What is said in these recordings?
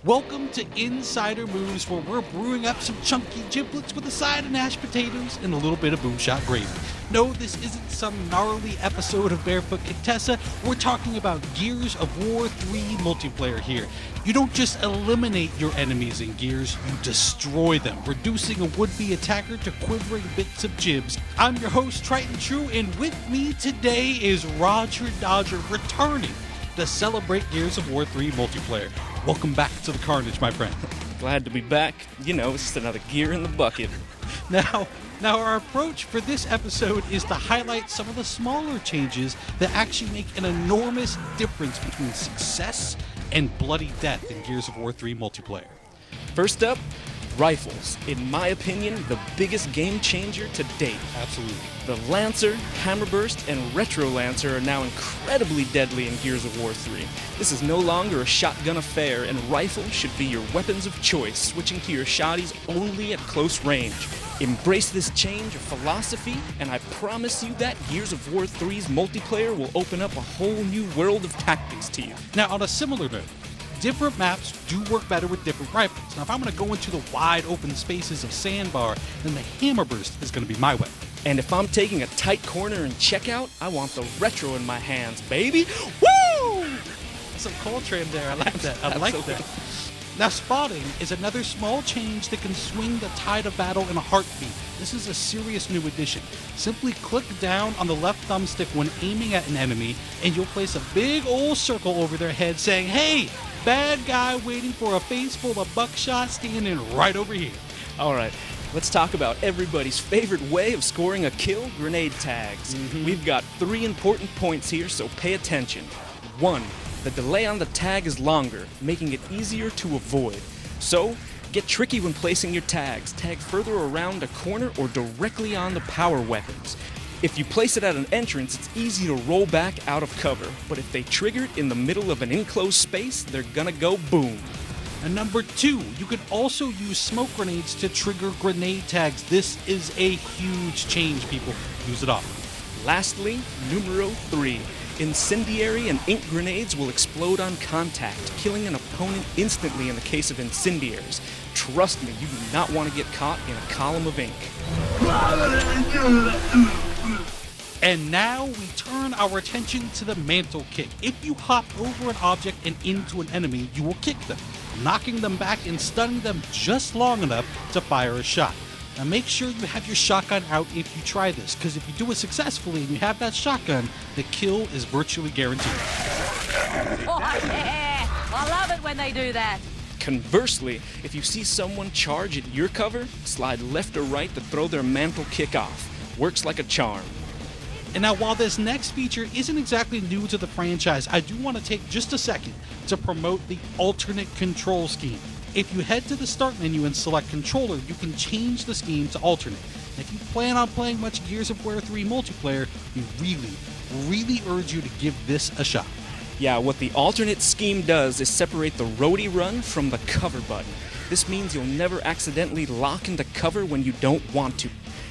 Welcome to Insider Moves, where we're brewing up some chunky giblets with a side of mashed potatoes and a little bit of boomshot gravy. No, this isn't some gnarly episode of Barefoot Contessa. We're talking about Gears of War 3 multiplayer here. You don't just eliminate your enemies in Gears, you destroy them, reducing a would-be attacker to quivering bits of gibs. I'm your host, Triton True, and with me today is Roger Dodger, returning to celebrate Gears of War 3 multiplayer. Welcome back to the carnage, my friend. Glad to be back. You know, it's just another gear in the bucket. Now our approach for this episode is to highlight some of the smaller changes that actually make an enormous difference between success and bloody death in Gears of War 3 multiplayer. First up, rifles. In my opinion, the biggest game changer to date. Absolutely. The Lancer, Hammerburst, and Retro Lancer are now incredibly deadly in Gears of War 3. This is no longer a shotgun affair, and rifles should be your weapons of choice, switching to your shotties only at close range. Embrace this change of philosophy, and I promise you that Gears of War 3's multiplayer will open up a whole new world of tactics to you. Now, on a similar note, different maps do work better with different rifles. Now, if I'm going to go into the wide open spaces of Sandbar, then the Hammerburst is going to be my weapon. And if I'm taking a tight corner and checkout, I want the Retro in my hands, baby. Woo! That's some Coltrane there. I like that. I like that. Now, spotting is another small change that can swing the tide of battle in a heartbeat. This is a serious new addition. Simply click down on the left thumbstick when aiming at an enemy, and you'll place a big old circle over their head saying, "Hey, bad guy waiting for a face full of buckshot standing right over here." All right, let's talk about everybody's favorite way of scoring a kill, grenade tags. We've got 3 important points here, so pay attention. 1. The delay on the tag is longer, making it easier to avoid. So, get tricky when placing your tags. Tag further around a corner or directly on the power weapons. If you place it at an entrance, it's easy to roll back out of cover. But if they trigger it in the middle of an enclosed space, they're gonna go boom. And number 2, you can also use smoke grenades to trigger grenade tags. This is a huge change, people. Use it often. Lastly, numero 3. Incendiary and ink grenades will explode on contact, killing an opponent instantly in the case of incendiaries. Trust me, you do not want to get caught in a column of ink. And now we turn our attention to the mantle kick. If you hop over an object and into an enemy, you will kick them, knocking them back and stunning them just long enough to fire a shot. Now make sure you have your shotgun out if you try this, because if you do it successfully and you have that shotgun, the kill is virtually guaranteed. Oh yeah! I love it when they do that. Conversely, if you see someone charge at your cover, slide left or right to throw their mantle kick off. Works like a charm. And now, while this next feature isn't exactly new to the franchise, I do want to take just a second to promote the alternate control scheme. If you head to the start menu and select controller, you can change the scheme to alternate. And if you plan on playing much Gears of War 3 multiplayer, we really urge you to give this a shot. Yeah, what the alternate scheme does is separate the roadie run from the cover button. This means you'll never accidentally lock into cover when you don't want to.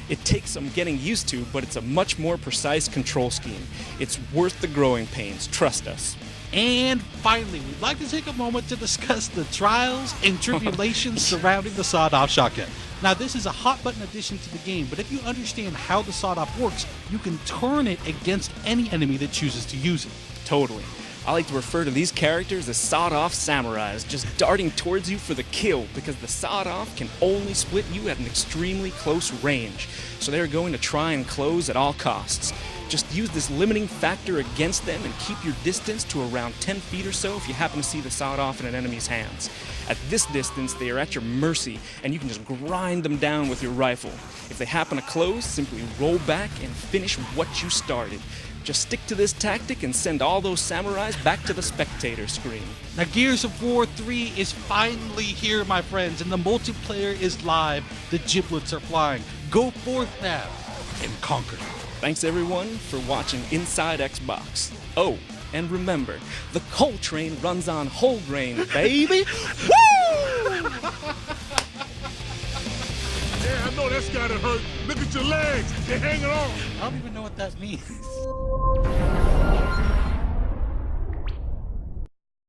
It takes some getting used to, but it's a much more precise control scheme. It's worth the growing pains, trust us. And finally, we'd like to take a moment to discuss the trials and tribulations surrounding the sawed-off shotgun. Now, this is a hot-button addition to the game, but if you understand how the sawed-off works, you can turn it against any enemy that chooses to use it. Totally. I like to refer to these characters as sawed-off samurais, just darting towards you for the kill, because the sawed-off can only split you at an extremely close range. So they're going to try and close at all costs. Just use this limiting factor against them and keep your distance to around 10 feet or so if you happen to see the sawed-off in an enemy's hands. At this distance, they are at your mercy, and you can just grind them down with your rifle. If they happen to close, simply roll back and finish what you started. Just stick to this tactic and send all those samurais back to the spectator screen. Now, Gears of War 3 is finally here, my friends, and the multiplayer is live. The giblets are flying. Go forth now and conquer. Thanks everyone for watching Inside Xbox. Oh, and remember, the coal train runs on whole grain, baby! Woo! Yeah, I know that's gotta hurt. Look at your legs. They're hanging on. I don't even know what that means.